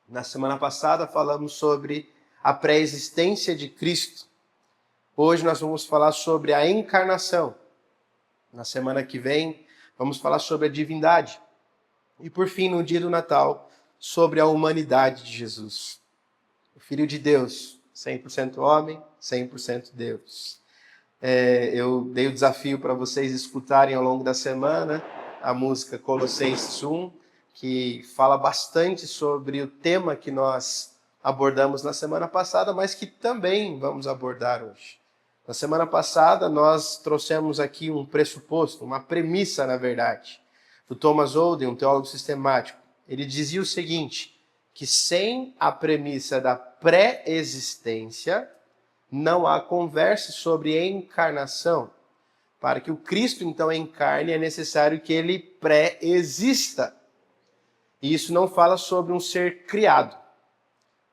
Na semana passada falamos sobre a pré-existência de Cristo. Hoje nós vamos falar sobre a encarnação. Na semana que vem vamos falar sobre a divindade. E por fim, no dia do Natal, sobre a humanidade de Jesus. O Filho de Deus, 100% homem, 100% Deus. Eu dei o desafio para vocês escutarem ao longo da semana a música Colossenses 1, que fala bastante sobre o tema que nós abordamos na semana passada, mas que também vamos abordar hoje. Na semana passada, nós trouxemos aqui um pressuposto, uma premissa, na verdade, do Thomas Oden, um teólogo sistemático. Ele dizia o seguinte, que sem a premissa da pré-existência, não há conversa sobre encarnação. Para que o Cristo, então, encarne, é necessário que ele pré-exista. E isso não fala sobre um ser criado.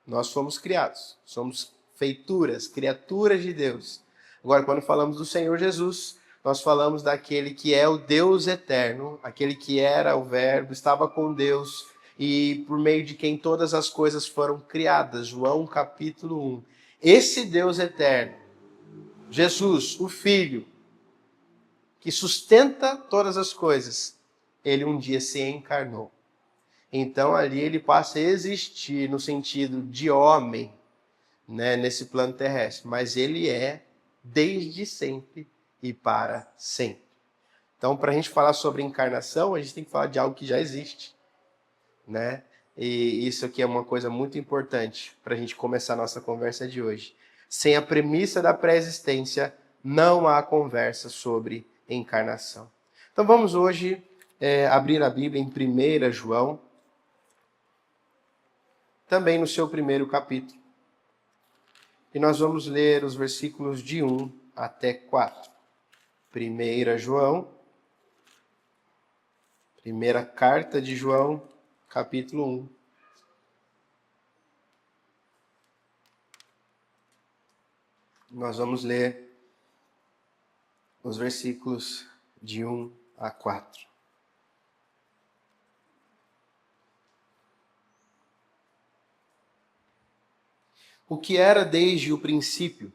Nós fomos criados, somos feituras, criaturas de Deus. Agora, quando falamos do Senhor Jesus, nós falamos daquele que é o Deus eterno, aquele que era o Verbo, estava com Deus e por meio de quem todas as coisas foram criadas. João capítulo 1. Esse Deus eterno, Jesus, o Filho, que sustenta todas as coisas, ele um dia se encarnou. Então ali ele passa a existir no sentido de homem, né, nesse plano terrestre. Mas ele é desde sempre e para sempre. Então, para a gente falar sobre encarnação, a gente tem que falar de algo que já existe, né? E isso aqui é uma coisa muito importante para a gente começar a nossa conversa de hoje. Sem a premissa da pré-existência, não há conversa sobre encarnação. Então vamos hoje abrir a Bíblia em 1 João, também no seu primeiro capítulo. E nós vamos ler os versículos de 1 até 4. 1 João, primeira carta de João, capítulo 1. Nós vamos ler os versículos de 1 a 4. O que era desde o princípio,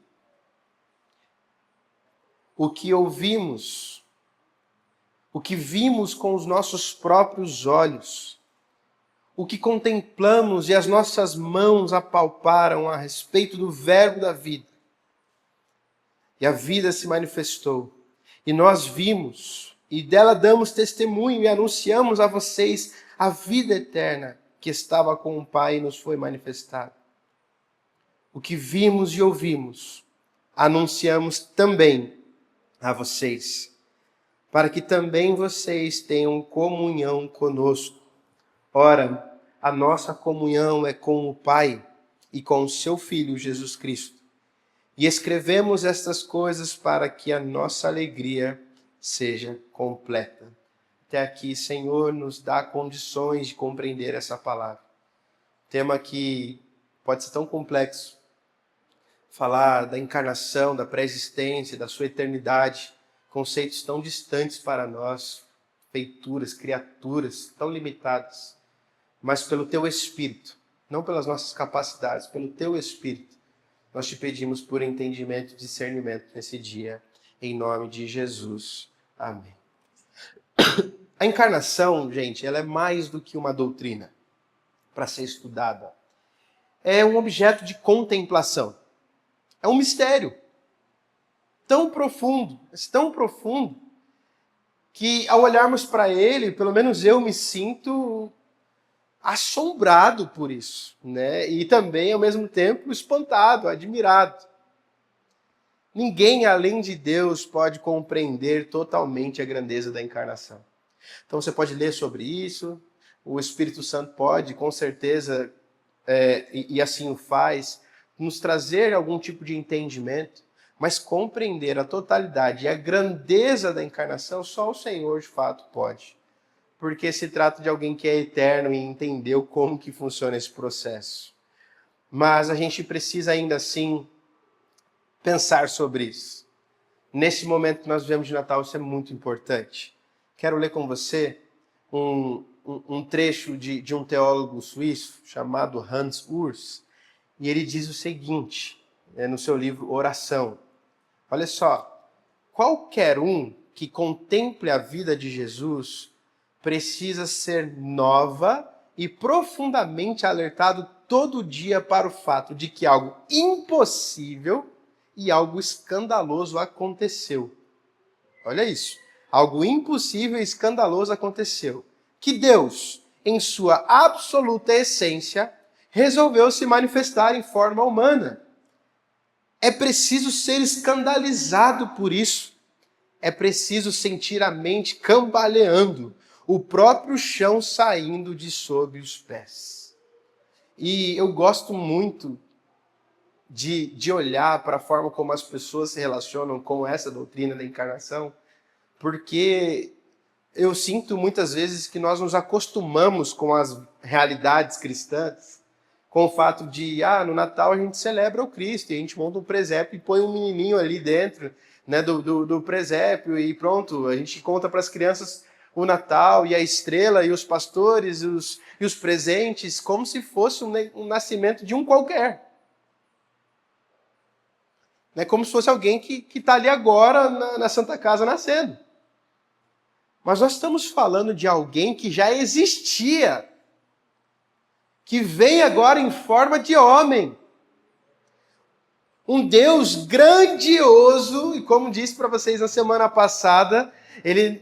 o que ouvimos, o que vimos com os nossos próprios olhos, o que contemplamos e as nossas mãos apalparam a respeito do Verbo da vida. E a vida se manifestou, e nós vimos, e dela damos testemunho e anunciamos a vocês a vida eterna que estava com o Pai e nos foi manifestada. O que vimos e ouvimos, anunciamos também a vocês, para que também vocês tenham comunhão conosco. Ora, a nossa comunhão é com o Pai e com o seu Filho Jesus Cristo. E escrevemos estas coisas para que a nossa alegria seja completa. Até aqui, Senhor, nos dá condições de compreender essa palavra. Tema que pode ser tão complexo. Falar da encarnação, da pré-existência, da sua eternidade, conceitos tão distantes para nós, feituras, criaturas tão limitadas. Mas pelo teu Espírito, não pelas nossas capacidades, pelo teu Espírito, nós te pedimos por entendimento e discernimento nesse dia, em nome de Jesus. Amém. A encarnação, gente, ela é mais do que uma doutrina para ser estudada. É um objeto de contemplação. É um mistério tão profundo, que ao olharmos para ele, pelo menos eu me sinto assombrado por isso, né? E também, ao mesmo tempo, espantado, admirado. Ninguém, além de Deus, pode compreender totalmente a grandeza da encarnação. Então você pode ler sobre isso, o Espírito Santo pode, com certeza, e assim o faz, nos trazer algum tipo de entendimento, mas compreender a totalidade e a grandeza da encarnação, só o Senhor, de fato, pode. Porque se trata de alguém que é eterno e entendeu como que funciona esse processo. Mas a gente precisa ainda assim pensar sobre isso. Nesse momento que nós vivemos de Natal, isso é muito importante. Quero ler com você um um trecho de um teólogo suíço chamado Hans Urs, e ele diz o seguinte, no seu livro Oração. Olha só, qualquer um que contemple a vida de Jesus precisa ser nova e profundamente alertado todo dia para o fato de que algo impossível e algo escandaloso aconteceu. Olha isso. Algo impossível e escandaloso aconteceu. Que Deus, em sua absoluta essência, resolveu se manifestar em forma humana. É preciso ser escandalizado por isso. É preciso sentir a mente cambaleando, o próprio chão saindo de sob os pés. E eu gosto muito de olhar para a forma como as pessoas se relacionam com essa doutrina da encarnação, porque eu sinto muitas vezes que nós nos acostumamos com as realidades cristãs, com o fato de, no Natal a gente celebra o Cristo, e a gente monta um presépio e põe um menininho ali dentro, né, do presépio, e pronto, a gente conta para as crianças o Natal, e a estrela, e os pastores, e os presentes, como se fosse um nascimento de um qualquer. É como se fosse alguém que está ali agora na Santa Casa nascendo. Mas nós estamos falando de alguém que já existia, que vem agora em forma de homem. Um Deus grandioso, e como disse para vocês na semana passada,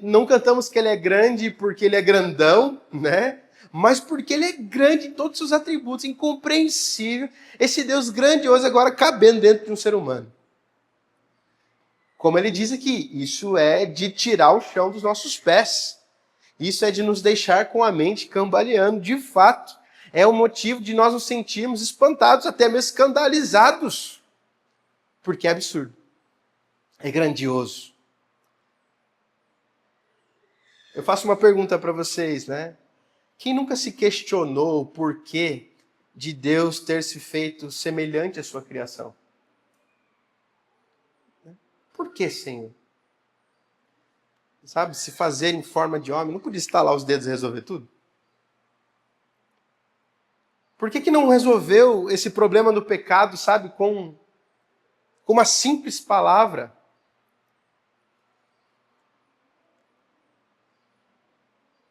não cantamos que ele é grande porque ele é grandão, né? Mas porque ele é grande em todos os seus atributos, incompreensível. Esse Deus grandioso agora cabendo dentro de um ser humano. Como ele diz aqui, isso é de tirar o chão dos nossos pés. Isso é de nos deixar com a mente cambaleando. De fato, é o motivo de nós nos sentirmos espantados, até mesmo escandalizados. Porque é absurdo. É grandioso. Eu faço uma pergunta para vocês, né? Quem nunca se questionou o porquê de Deus ter se feito semelhante à sua criação? Por que, Senhor? Sabe, se fazer em forma de homem, não podia estalar os dedos e resolver tudo? Por que não resolveu esse problema do pecado, sabe, com uma simples palavra?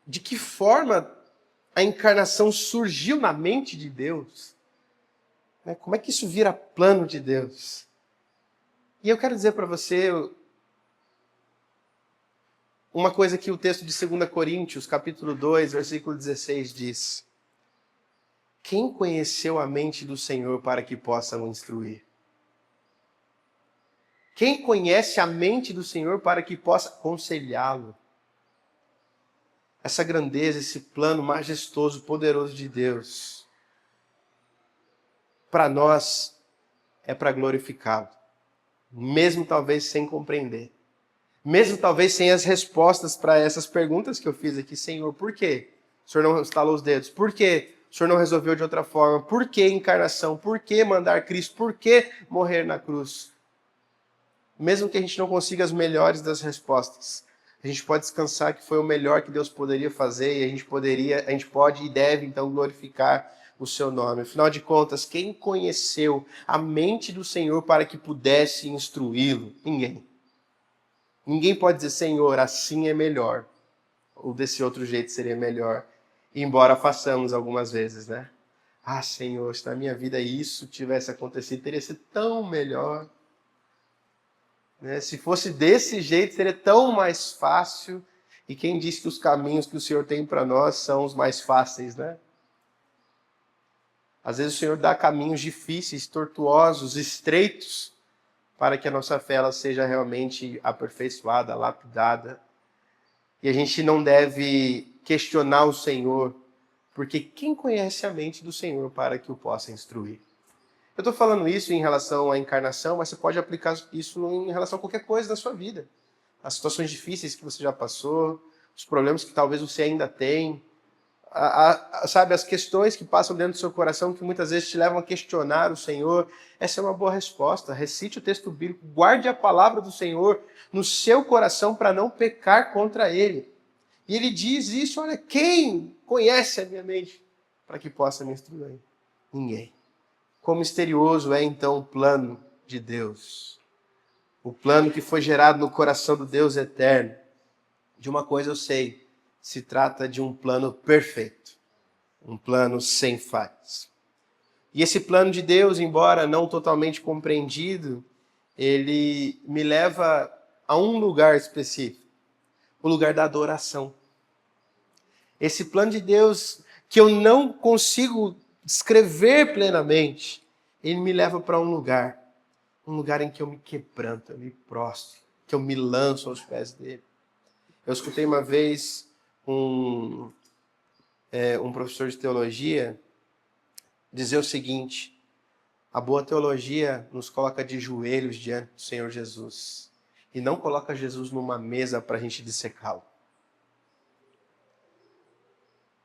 De que forma a encarnação surgiu na mente de Deus? Como é que isso vira plano de Deus? E eu quero dizer para você uma coisa que o texto de 2 Coríntios, capítulo 2, versículo 16 diz. Quem conheceu a mente do Senhor para que possa o instruir? Quem conhece a mente do Senhor para que possa aconselhá-lo? Essa grandeza, esse plano majestoso, poderoso de Deus, para nós é para glorificá-lo. Mesmo talvez sem compreender. Mesmo talvez sem as respostas para essas perguntas que eu fiz aqui. Senhor, por quê? O Senhor não estalou os dedos. Por quê? O Senhor não resolveu de outra forma. Por que encarnação? Por que mandar Cristo? Por que morrer na cruz? Mesmo que a gente não consiga as melhores das respostas, a gente pode descansar que foi o melhor que Deus poderia fazer e a gente pode e deve então glorificar o seu nome. Afinal de contas, quem conheceu a mente do Senhor para que pudesse instruí-lo? Ninguém. Ninguém pode dizer, Senhor, assim é melhor. Ou desse outro jeito seria melhor. Embora façamos algumas vezes, né? Senhor, se na minha vida isso tivesse acontecido, teria sido tão melhor. Né? Se fosse desse jeito, seria tão mais fácil. E quem diz que os caminhos que o Senhor tem para nós são os mais fáceis, né? Às vezes o Senhor dá caminhos difíceis, tortuosos, estreitos, para que a nossa fé ela seja realmente aperfeiçoada, lapidada. E a gente não deve questionar o Senhor, porque quem conhece a mente do Senhor para que o possa instruir? Eu estou falando isso em relação à encarnação, mas você pode aplicar isso em relação a qualquer coisa da sua vida. As situações difíceis que você já passou, os problemas que talvez você ainda tem, sabe, as questões que passam dentro do seu coração que muitas vezes te levam a questionar o Senhor. Essa é uma boa resposta. Recite o texto bíblico, guarde a palavra do Senhor no seu coração para não pecar contra Ele. E ele diz isso, olha, quem conhece a minha mente para que possa me instruir? Ninguém. Quão misterioso é então o plano de Deus. O plano que foi gerado no coração do Deus eterno. De uma coisa eu sei, se trata de um plano perfeito. Um plano sem falhas. E esse plano de Deus, embora não totalmente compreendido, ele me leva a um lugar específico. O lugar da adoração. Esse plano de Deus que eu não consigo descrever plenamente, ele me leva para um lugar em que eu me quebranto, eu me prostro, que eu me lanço aos pés dele. Eu escutei uma vez um professor de teologia dizer o seguinte: a boa teologia nos coloca de joelhos diante do Senhor Jesus e não coloca Jesus numa mesa para a gente dissecá-lo.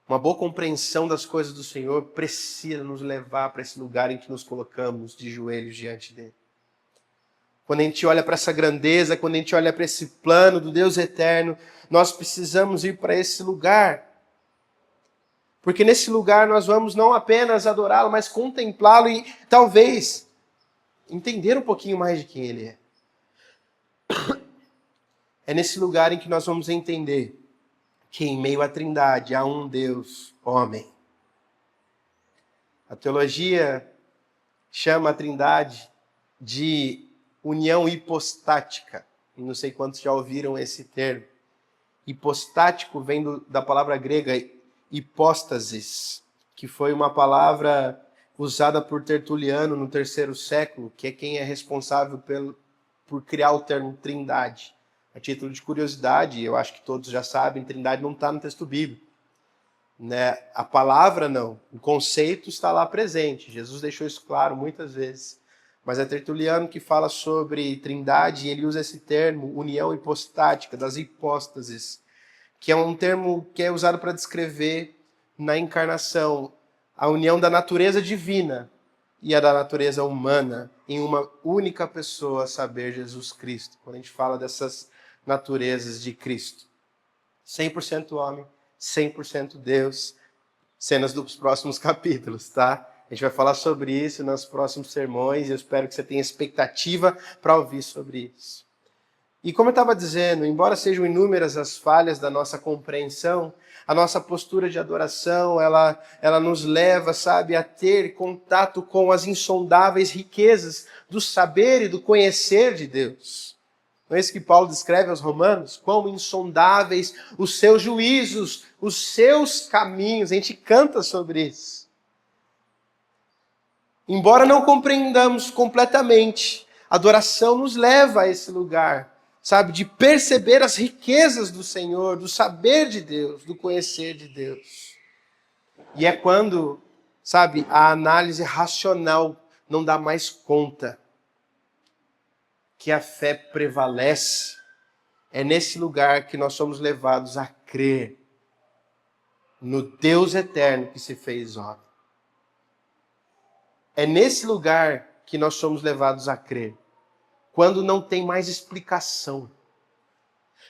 Uma boa compreensão das coisas do Senhor precisa nos levar para esse lugar em que nos colocamos de joelhos diante dele. Quando a gente olha para essa grandeza, quando a gente olha para esse plano do Deus eterno, nós precisamos ir para esse lugar. Porque nesse lugar nós vamos não apenas adorá-lo, mas contemplá-lo e talvez entender um pouquinho mais de quem ele é. É nesse lugar em que nós vamos entender que em meio à Trindade há um Deus, homem. A teologia chama a Trindade de união hipostática. E não sei quantos já ouviram esse termo. Hipostático vem da palavra grega hipóstasis, que foi uma palavra usada por Tertuliano no terceiro século, que é quem é responsável por criar o termo Trindade. A título de curiosidade, eu acho que todos já sabem, Trindade não está no texto bíblico. Né? A palavra não, o conceito está lá presente. Jesus deixou isso claro muitas vezes. Mas é Tertuliano que fala sobre Trindade e ele usa esse termo, união hipostática, das hipóstases, que é um termo que é usado para descrever na encarnação a união da natureza divina e a da natureza humana em uma única pessoa, a saber, Jesus Cristo. Quando a gente fala dessas naturezas de Cristo. 100% homem, 100% Deus. Cenas dos próximos capítulos, tá? A gente vai falar sobre isso nos próximos sermões e eu espero que você tenha expectativa para ouvir sobre isso. E como eu estava dizendo, embora sejam inúmeras as falhas da nossa compreensão, a nossa postura de adoração, ela nos leva, sabe, a ter contato com as insondáveis riquezas do saber e do conhecer de Deus. Não é isso que Paulo descreve aos Romanos? Quão insondáveis os seus juízos, os seus caminhos. A gente canta sobre isso. Embora não compreendamos completamente, a adoração nos leva a esse lugar, sabe, de perceber as riquezas do Senhor, do saber de Deus, do conhecer de Deus. E é quando, sabe, a análise racional não dá mais conta, que a fé prevalece. É nesse lugar que nós somos levados a crer no Deus eterno que se fez homem. É nesse lugar que nós somos levados a crer. Quando não tem mais explicação.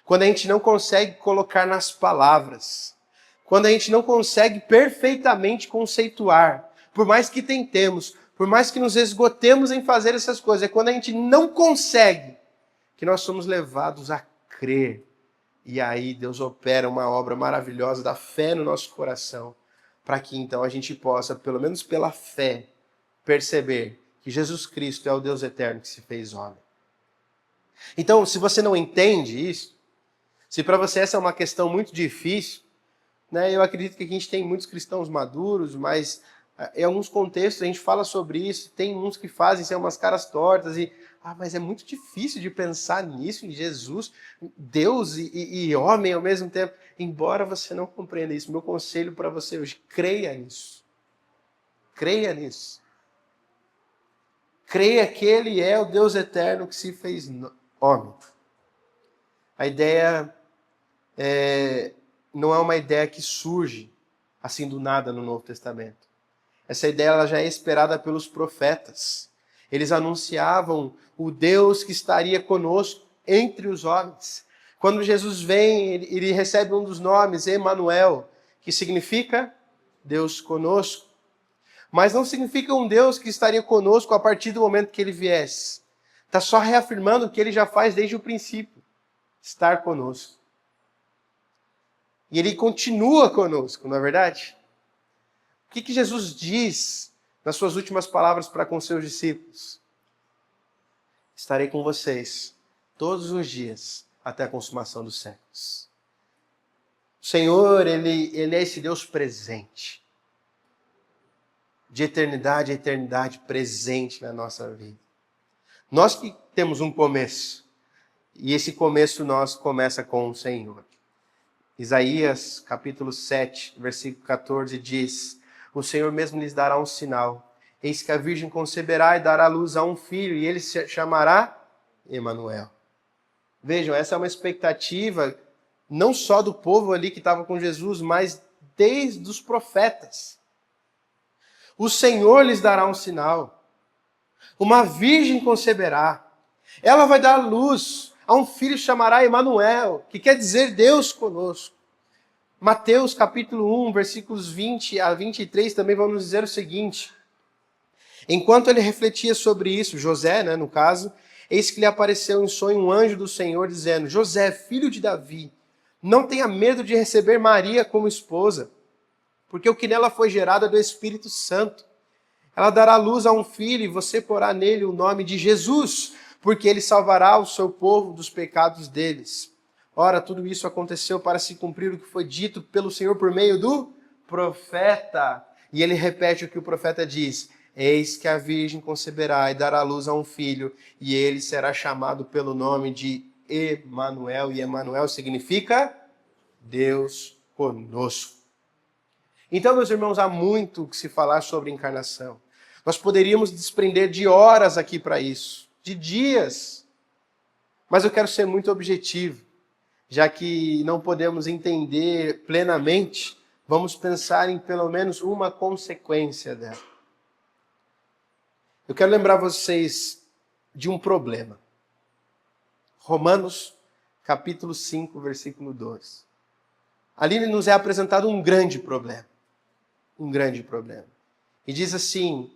Quando a gente não consegue colocar nas palavras. Quando a gente não consegue perfeitamente conceituar. Por mais que tentemos, por mais que nos esgotemos em fazer essas coisas, é quando a gente não consegue que nós somos levados a crer. E aí Deus opera uma obra maravilhosa da fé no nosso coração, para que então a gente possa, pelo menos pela fé, perceber que Jesus Cristo é o Deus eterno que se fez homem. Então, se você não entende isso, se para você essa é uma questão muito difícil, né, eu acredito que aqui a gente tem muitos cristãos maduros, mas em alguns contextos a gente fala sobre isso, tem uns que fazem ser umas caras tortas e mas é muito difícil de pensar nisso, em Jesus, Deus e homem ao mesmo tempo. Embora você não compreenda isso, meu conselho para você hoje, creia nisso. Creia nisso. Creia que Ele é o Deus eterno que se fez homem. A ideia não é uma ideia que surge assim do nada no Novo Testamento. Essa ideia ela já é esperada pelos profetas. Eles anunciavam o Deus que estaria conosco entre os homens. Quando Jesus vem, ele recebe um dos nomes, Emanuel, que significa Deus conosco. Mas não significa um Deus que estaria conosco a partir do momento que ele viesse. Está só reafirmando o que ele já faz desde o princípio, estar conosco. E ele continua conosco, não é verdade? O que Jesus diz nas suas últimas palavras para com seus discípulos? Estarei com vocês todos os dias até a consumação dos séculos. O Senhor, ele é esse Deus presente. De eternidade a eternidade presente na nossa vida. Nós que temos um começo. E esse começo nosso começa com o Senhor. Isaías, capítulo 7, versículo 14, diz: o Senhor mesmo lhes dará um sinal. Eis que a virgem conceberá e dará luz a um filho, e ele se chamará Emanuel. Vejam, essa é uma expectativa não só do povo ali que estava com Jesus, mas desde os profetas. O Senhor lhes dará um sinal. Uma virgem conceberá. Ela vai dar luz a um filho, chamará Emanuel, que quer dizer Deus conosco. Mateus capítulo 1, versículos 20 a 23 também vão nos dizer o seguinte: enquanto ele refletia sobre isso, José, no caso, eis que lhe apareceu em sonho um anjo do Senhor, dizendo: José, filho de Davi, não tenha medo de receber Maria como esposa, porque o que nela foi gerado é do Espírito Santo. Ela dará luz a um filho e você porá nele o nome de Jesus, porque ele salvará o seu povo dos pecados deles. Ora, tudo isso aconteceu para se cumprir o que foi dito pelo Senhor por meio do profeta. E ele repete o que o profeta diz: eis que a virgem conceberá e dará luz a um filho, e ele será chamado pelo nome de Emanuel. E Emanuel significa Deus conosco. Então, meus irmãos, há muito o que se falar sobre encarnação. Nós poderíamos desprender de horas aqui para isso, de dias. Mas eu quero ser muito objetivo. Já que não podemos entender plenamente, vamos pensar em pelo menos uma consequência dela. Eu quero lembrar vocês de um problema. Romanos, capítulo 5, versículo 12. Ali nos é apresentado um grande problema. Um grande problema. E diz assim: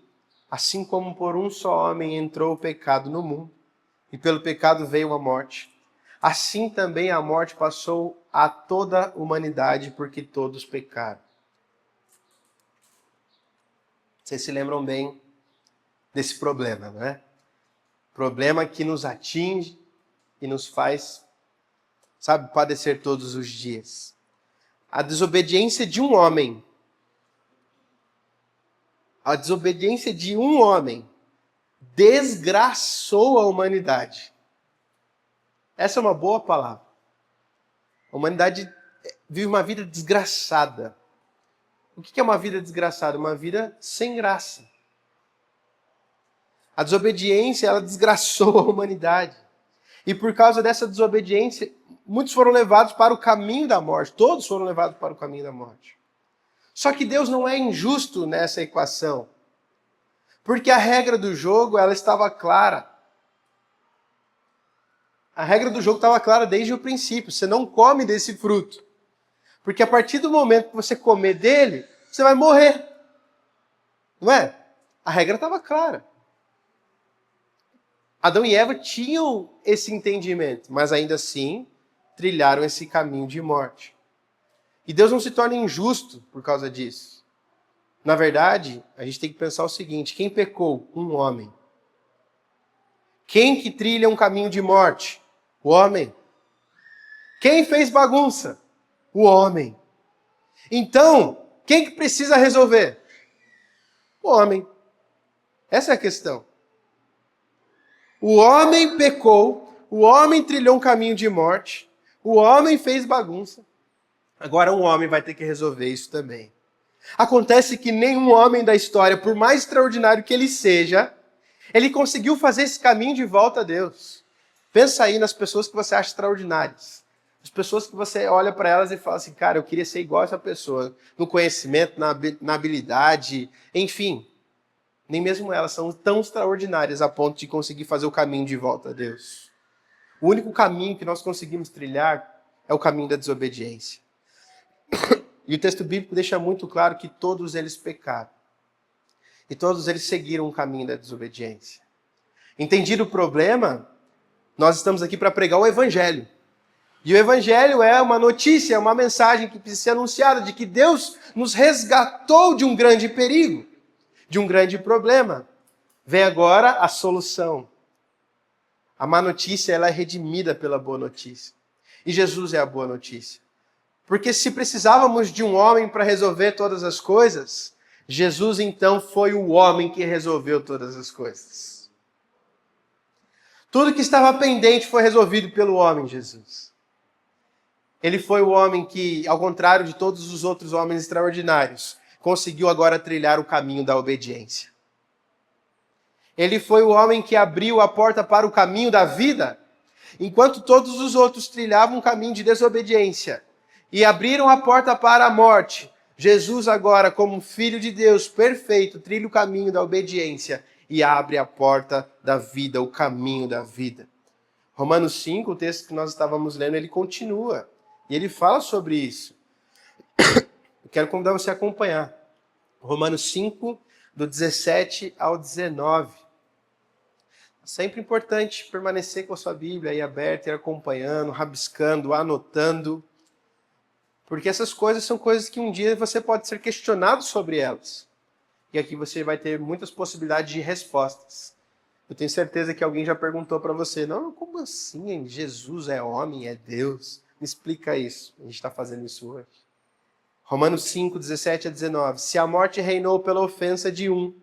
assim como por um só homem entrou o pecado no mundo, e pelo pecado veio a morte, assim também a morte passou a toda a humanidade, porque todos pecaram. Vocês se lembram bem desse problema, não é? Problema que nos atinge e nos faz, padecer todos os dias. A desobediência de um homem. A desobediência de um homem desgraçou a humanidade. Essa é uma boa palavra. A humanidade vive uma vida desgraçada. O que é uma vida desgraçada? Uma vida sem graça. A desobediência, ela desgraçou a humanidade. E por causa dessa desobediência, muitos foram levados para o caminho da morte. Todos foram levados para o caminho da morte. Só que Deus não é injusto nessa equação. Porque a regra do jogo, ela estava clara. A regra do jogo estava clara desde o princípio. Você não come desse fruto. Porque a partir do momento que você comer dele, você vai morrer. Não é? A regra estava clara. Adão e Eva tinham esse entendimento, mas ainda assim trilharam esse caminho de morte. E Deus não se torna injusto por causa disso. Na verdade, a gente tem que pensar o seguinte: quem pecou? Um homem. Quem que trilha um caminho de morte? O homem. Quem fez bagunça? O homem. Então, quem que precisa resolver? O homem. Essa é a questão. O homem pecou, o homem trilhou um caminho de morte, o homem fez bagunça. Agora um homem vai ter que resolver isso também. Acontece que nenhum homem da história, por mais extraordinário que ele seja, ele conseguiu fazer esse caminho de volta a Deus. Pensa aí nas pessoas que você acha extraordinárias. As pessoas que você olha para elas e fala assim: cara, eu queria ser igual a essa pessoa. No conhecimento, na habilidade, enfim. Nem mesmo elas são tão extraordinárias a ponto de conseguir fazer o caminho de volta a Deus. O único caminho que nós conseguimos trilhar é o caminho da desobediência. E o texto bíblico deixa muito claro que todos eles pecaram. E todos eles seguiram o caminho da desobediência. Entendido o problema, nós estamos aqui para pregar o Evangelho. E o Evangelho é uma notícia, uma mensagem que precisa ser anunciada de que Deus nos resgatou de um grande perigo, de um grande problema. Vem agora a solução. A má notícia, ela é redimida pela boa notícia. E Jesus é a boa notícia. Porque se precisávamos de um homem para resolver todas as coisas, Jesus então foi o homem que resolveu todas as coisas. Tudo que estava pendente foi resolvido pelo homem Jesus. Ele foi o homem que, ao contrário de todos os outros homens extraordinários, conseguiu agora trilhar o caminho da obediência. Ele foi o homem que abriu a porta para o caminho da vida, enquanto todos os outros trilhavam um caminho de desobediência e abriram a porta para a morte. Jesus agora, como Filho de Deus perfeito, trilha o caminho da obediência e abre a porta da vida, o caminho da vida. Romanos 5, o texto que nós estávamos lendo, ele continua. E ele fala sobre isso. Eu quero convidar você a acompanhar. Romanos 5, do 17 ao 19. É sempre importante permanecer com a sua Bíblia aí aberta, ir acompanhando, rabiscando, anotando. Porque essas coisas são coisas que um dia você pode ser questionado sobre elas. E aqui você vai ter muitas possibilidades de respostas. Eu tenho certeza que alguém já perguntou para você, não, como assim? Jesus é homem, é Deus? Me explica isso. A gente está fazendo isso hoje. Romanos 5, 17 a 19. Se a morte reinou pela ofensa de um,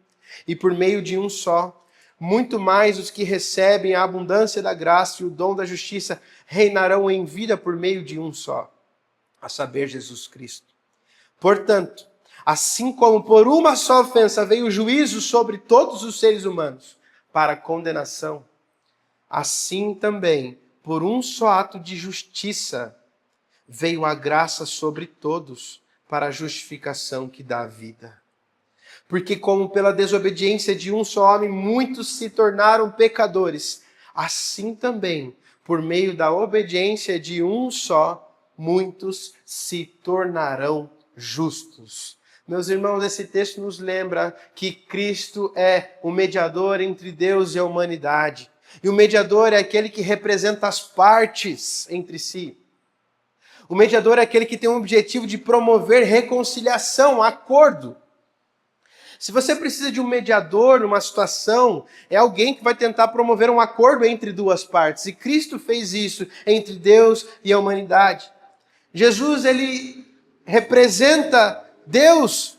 e por meio de um só, muito mais os que recebem a abundância da graça e o dom da justiça reinarão em vida por meio de um só, a saber, Jesus Cristo. Portanto, assim como por uma só ofensa veio o juízo sobre todos os seres humanos, para condenação, assim também, por um só ato de justiça, veio a graça sobre todos, para a justificação que dá vida. Porque como pela desobediência de um só homem muitos se tornaram pecadores, assim também, por meio da obediência de um só, muitos se tornarão justos. Meus irmãos, esse texto nos lembra que Cristo é o mediador entre Deus e a humanidade. E o mediador é aquele que representa as partes entre si. O mediador é aquele que tem o objetivo de promover reconciliação, acordo. Se você precisa de um mediador numa situação, é alguém que vai tentar promover um acordo entre duas partes. E Cristo fez isso entre Deus e a humanidade. Jesus, ele representa Deus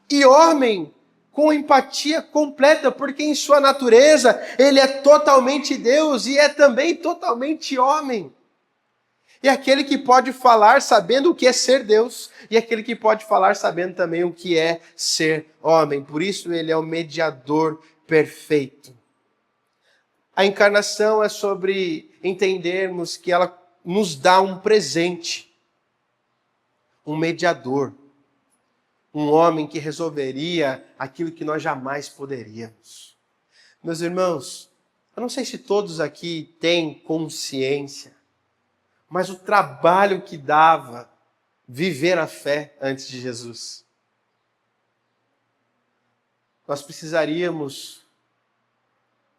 e homem com empatia completa, porque em sua natureza ele é totalmente Deus e é também totalmente homem. E aquele que pode falar sabendo o que é ser Deus, e aquele que pode falar sabendo também o que é ser homem. Por isso ele é o mediador perfeito. A encarnação é sobre entendermos que ela nos dá um presente, um mediador, um homem que resolveria aquilo que nós jamais poderíamos. Meus irmãos, eu não sei se todos aqui têm consciência, mas o trabalho que dava viver a fé antes de Jesus. Nós precisaríamos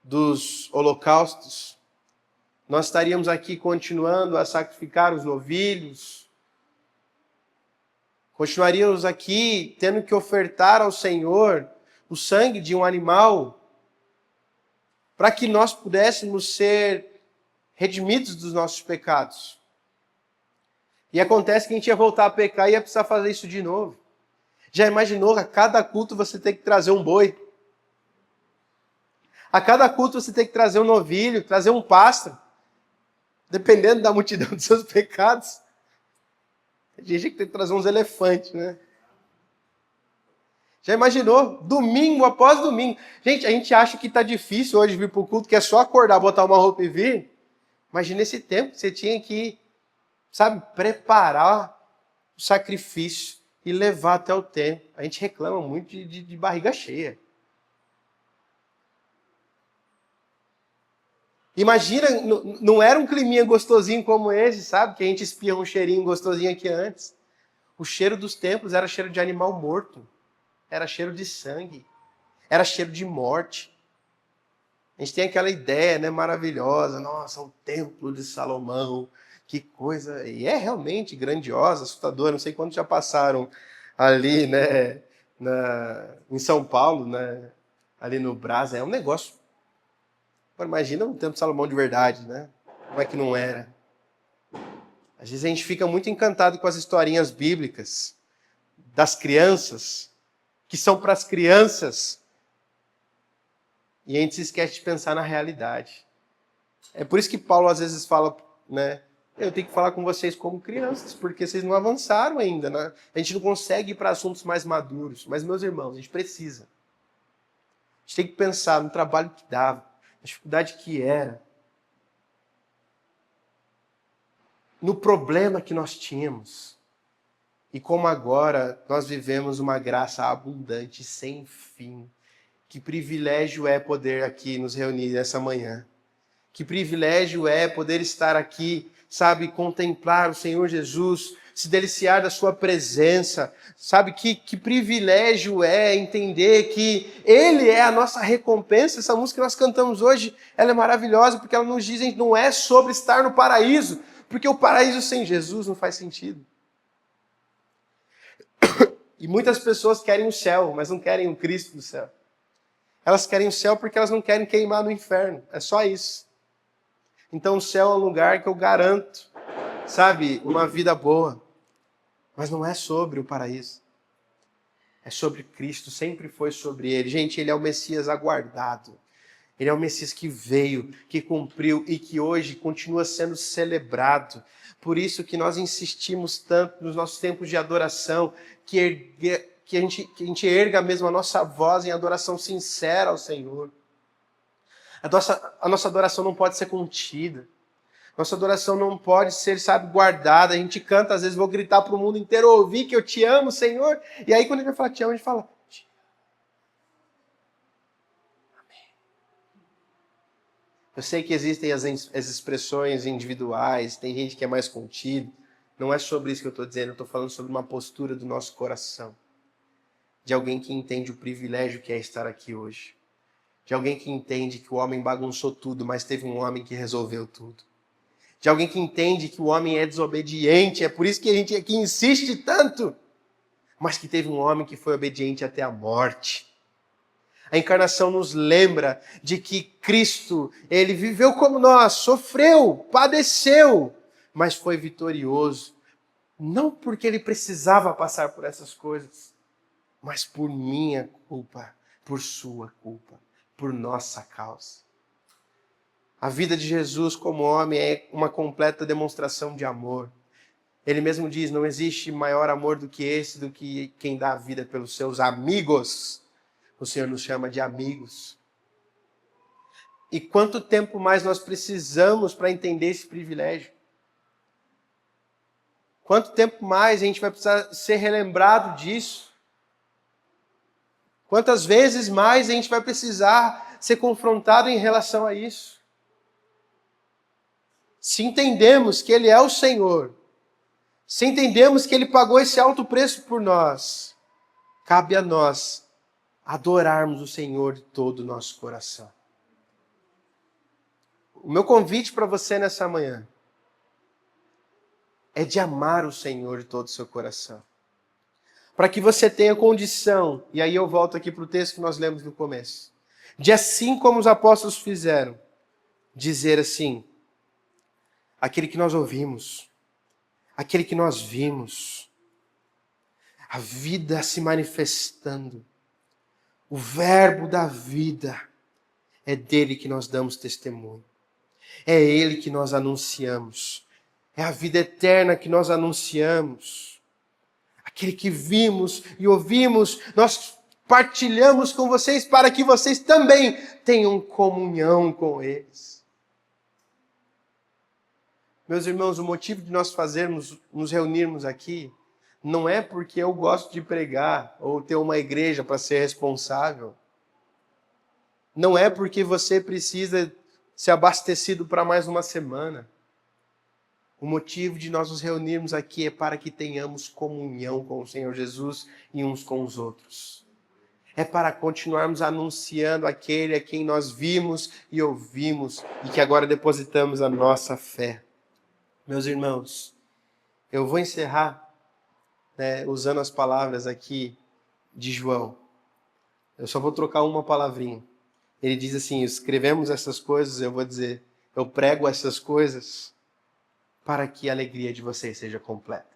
dos holocaustos, nós estaríamos aqui continuando a sacrificar os novilhos, continuaríamos aqui tendo que ofertar ao Senhor o sangue de um animal para que nós pudéssemos ser redimidos dos nossos pecados. E acontece que a gente ia voltar a pecar e ia precisar fazer isso de novo. Já imaginou a cada culto você ter que trazer um boi? A cada culto você tem que trazer um novilho, trazer um pássaro, dependendo da multidão dos seus pecados. Tem gente que tem que trazer uns elefantes, né? Já imaginou? Domingo após domingo. Gente, a gente acha que está difícil hoje vir para o culto, que é só acordar, botar uma roupa e vir. Imagina esse tempo que você tinha que, preparar o sacrifício e levar até o templo. A gente reclama muito de barriga cheia. Imagina, não era um climinha gostosinho como esse, sabe? Que a gente espirra um cheirinho gostosinho aqui antes. O cheiro dos templos era cheiro de animal morto. Era cheiro de sangue. Era cheiro de morte. A gente tem aquela ideia, né, maravilhosa. Nossa, o templo de Salomão. Que coisa. E é realmente grandiosa, assustadora. Não sei quantos já passaram ali, né, em São Paulo, né, ali no Brás. É um negócio. Agora, imagina um templo de Salomão de verdade, né? Como é que não era? Às vezes a gente fica muito encantado com as historinhas bíblicas das crianças, que são para as crianças, e a gente se esquece de pensar na realidade. É por isso que Paulo às vezes fala, né? Eu tenho que falar com vocês como crianças, porque vocês não avançaram ainda, né? A gente não consegue ir para assuntos mais maduros. Mas, meus irmãos, a gente precisa. A gente tem que pensar no trabalho que dava, na dificuldade que era, no problema que nós tínhamos. E como agora nós vivemos uma graça abundante, sem fim. Que privilégio é poder aqui nos reunir nessa manhã. Que privilégio é poder estar aqui, sabe, contemplar o Senhor Jesus, se deliciar da sua presença. Sabe, que privilégio é entender que Ele é a nossa recompensa. Essa música que nós cantamos hoje, ela é maravilhosa, porque ela nos diz que não é sobre estar no paraíso, porque o paraíso sem Jesus não faz sentido. E muitas pessoas querem o céu, mas não querem o Cristo do céu. Elas querem o céu porque elas não querem queimar no inferno. É só isso. Então o céu é um lugar que eu garanto, sabe, uma vida boa. Mas não é sobre o paraíso. É sobre Cristo, sempre foi sobre Ele. Gente, Ele é o Messias aguardado. Ele é o Messias que veio, que cumpriu e que hoje continua sendo celebrado. Por isso que nós insistimos tanto nos nossos tempos de adoração, que a gente erga mesmo a nossa voz em adoração sincera ao Senhor. A nossa adoração não pode ser contida. Nossa adoração não pode ser, sabe, guardada. A gente canta, às vezes vou gritar para o mundo inteiro ouvir que eu te amo, Senhor. E aí quando a gente vai falar te amo, a gente fala... Eu sei que existem as expressões individuais, tem gente que é mais contido. Não é sobre isso que eu estou dizendo, eu estou falando sobre uma postura do nosso coração. De alguém que entende o privilégio que é estar aqui hoje. De alguém que entende que o homem bagunçou tudo, mas teve um homem que resolveu tudo. De alguém que entende que o homem é desobediente, é por isso que a gente aqui insiste tanto. Mas que teve um homem que foi obediente até a morte. A encarnação nos lembra de que Cristo, Ele viveu como nós, sofreu, padeceu, mas foi vitorioso. Não porque Ele precisava passar por essas coisas, mas por minha culpa, por sua culpa, por nossa causa. A vida de Jesus como homem é uma completa demonstração de amor. Ele mesmo diz, não existe maior amor do que esse, do que quem dá a vida pelos seus amigos. O Senhor nos chama de amigos. E quanto tempo mais nós precisamos para entender esse privilégio? Quanto tempo mais a gente vai precisar ser relembrado disso? Quantas vezes mais a gente vai precisar ser confrontado em relação a isso? Se entendemos que Ele é o Senhor, se entendemos que Ele pagou esse alto preço por nós, cabe a nós adorarmos o Senhor de todo o nosso coração. O meu convite para você nessa manhã é de amar o Senhor de todo o seu coração. Para que você tenha condição, e aí eu volto aqui para o texto que nós lemos no começo, de assim como os apóstolos fizeram, dizer assim, aquele que nós ouvimos, aquele que nós vimos, a vida se manifestando, o verbo da vida, é dele que nós damos testemunho. É ele que nós anunciamos. É a vida eterna que nós anunciamos. Aquele que vimos e ouvimos, nós partilhamos com vocês para que vocês também tenham comunhão com eles. Meus irmãos, o motivo de nós nos reunirmos aqui, não é porque eu gosto de pregar ou ter uma igreja para ser responsável. Não é porque você precisa, ser abastecido para mais uma semana. O motivo de nós nos reunirmos aqui é para que tenhamos comunhão com o Senhor Jesus e uns com os outros. É para continuarmos anunciando aquele a quem nós vimos e ouvimos e que agora depositamos a nossa fé. Meus irmãos, eu vou encerrar usando as palavras aqui de João. Eu só vou trocar uma palavrinha. Ele diz assim: escrevemos essas coisas, eu vou dizer, eu prego essas coisas para que a alegria de vocês seja completa.